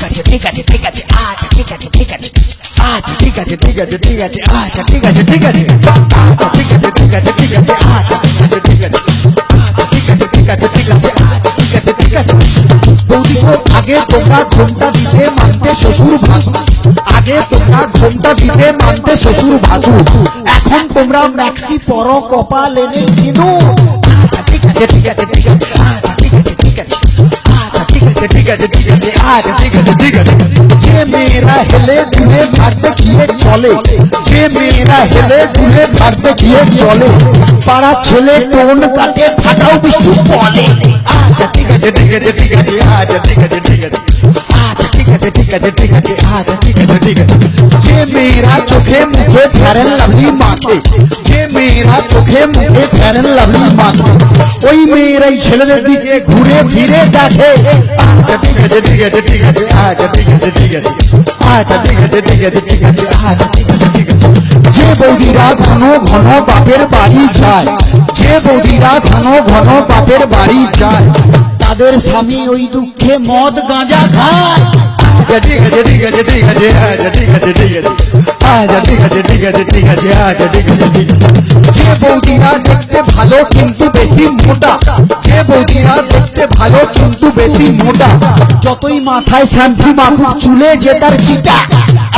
আছে ঠিক আছে ঠিক আছে আচ্ছা ঠিক আছে ঠিক আছে আচ্ছা ঠিক আছে ঠিক আছে ঠিক আছে আচ্ছা ঠিক আছে ঠিক আছে আচ্ছা ঠিক আছে ঠিক আছে ঠিক আছে আচ্ছা ঠিক আছে ঠিক আছে আচ্ছা ঠিক আছে ঠিক আছে ঠিক আছে আচ্ছা ঠিক আছে ঠিক আছে। বৌদি গো আগে তোমরা ঘোমটা দিতে মানতে শ্বশুর ভাসু, আগে তোমরা ঘোমটা দিতে মানতে শ্বশুর ভাসু, এখন তোমরা ম্যাক্সি পরো কপাল এনে সিঁদুর। আচ্ছা ঠিক আছে ঠিক আছে ঠিক আছে আচ্ছা ঠিক আছে ঠিক আছে আচ্ছা ঠিক আছে ঠিক আছে ঠিক আছে আচ্ছা ঠিক আছে ঠিক আছে। যে মেয়েরা হেলে দুলে ভাত দেখিয়ে চলে, যে মেয়েরা হেলে দুলে ভাত দেখিয়ে চলে, পাড়া ছেলে টোন কাটে ফাটাও বৃষ্টি বলে। আচ্ছা ঠিক আছে ঠিক আছে ঠিক আছে আচ্ছা ঠিক আছে ঠিক আছে আচ্ছা ঠিক আছে ঠিক আছে ঠিক আছে আচ্ছা ঠিক আছে ঠিক আছে। যে মেয়েরা চোখে মুখে ফেয়ারেন লাভলি মাখে, যে মেয়েরা চোখে মুখে ফেয়ারেন লাভলি মাখে, ওই মেয়েরাই ছেলেদের দিকে ঘুরে ফিরে দেখে। আচ্ছা ঠিক আছে ঠিক আছে ঠিক আছে আচ্ছা ঠিক আছে ঠিক আছে আচ্ছা ঠিক আছে ঠিক আছে ঠিক আছে আচ্ছা ঠিক আছে ঠিক আছে। যে বৌদিরা ঘন ঘন বাপের বাড়ি যায়, যে বৌদিরা ঘন ঘন বাপের বাড়ি যায়, তাদের স্বামী ওই দুঃখে মদ গাঁজা খায়। আচ্ছা ঠিক আছে ঠিক আছে ঠিক আছে আচ্ছা ঠিক আছে ঠিক আছে আচ্ছা ঠিক আছে ঠিক আছে ঠিক আছে আচ্ছা ঠিক আছে ঠিক আছে। যে বৌদিরা দেখতে ভালো কিন্তু বেশি মোটা, যে বৌদিরা দেখতে ভালো কিন্তু বেশি মোটা, যতই মাথায় শ্যাম্পু মাখুক চুলে যে তার চিটা।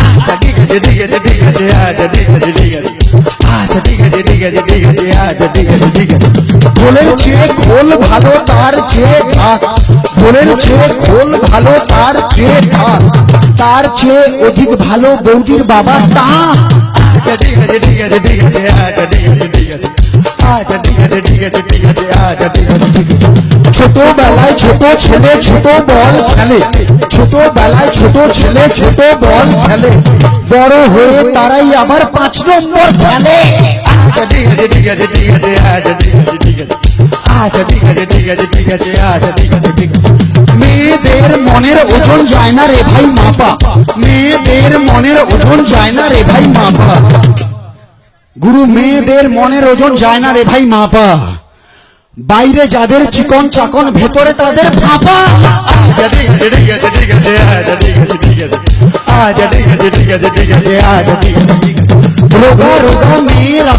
আচ্ছা ঠিক আছে ঠিক আছে ঠিক আছে আচ্ছা ঠিক আছে ঠিক আছে আচ্ছা ঠিক আছে ঠিক আছে ঠিক আছে আচ্ছা ঠিক আছে ঠিক আছে। খোলের চেয়ে খোল ভালো তার চেয়ে ঢাক, খোলের চেয়ে খোল ভালো তার চেয়ে ঢাক, তার চেয়ে অধিক ভালো বৌদির বাবা তা। আচ্ছা ঠিক আছে ঠিক আছে ঠিক আছে আচ্ছা ঠিক আছে ঠিক আছে আচ্ছা ঠিক আছে ঠিক আছে ঠিক আছে আচ্ছা ঠিক আছে ঠিক আছে। ছোটবেলায় ছোট ছেলে ছোট বল খেলে, ছোটবেলায় ছোট ছেলে ছোট বল খেলে, বড় হয়ে তারাই আবার 5 নম্বর খেলে। আচ্ছা ঠিক আছে ঠিক আছে ঠিক আছে আচ্ছা ঠিক আছে ঠিক আছে আচ্ছা ঠিক আছে ঠিক আছে ঠিক আছে আচ্ছা ঠিক আছে ঠিক আছে। মেয়েদের মনের ওজন যায় না রে ভাই মাপা, মেয়েদের মনের ওজন যায় না রে ভাই মাপা, গুরু মেয়েদের মনের ওজন যায় না রে ভাই মাপা, বাইরে যাদের চিকন চাকন ভেতরে তাদের ফাঁপা। আচ্ছা ঠিক আছে ঠিক আছে ঠিক আছে আচ্ছা ঠিক আছে ঠিক আছে আচ্ছা ঠিক আছে ঠিক আছে ঠিক আছে আচ্ছা ঠিক আছে ঠিক আছে। রোগা রোগা মেয়েরা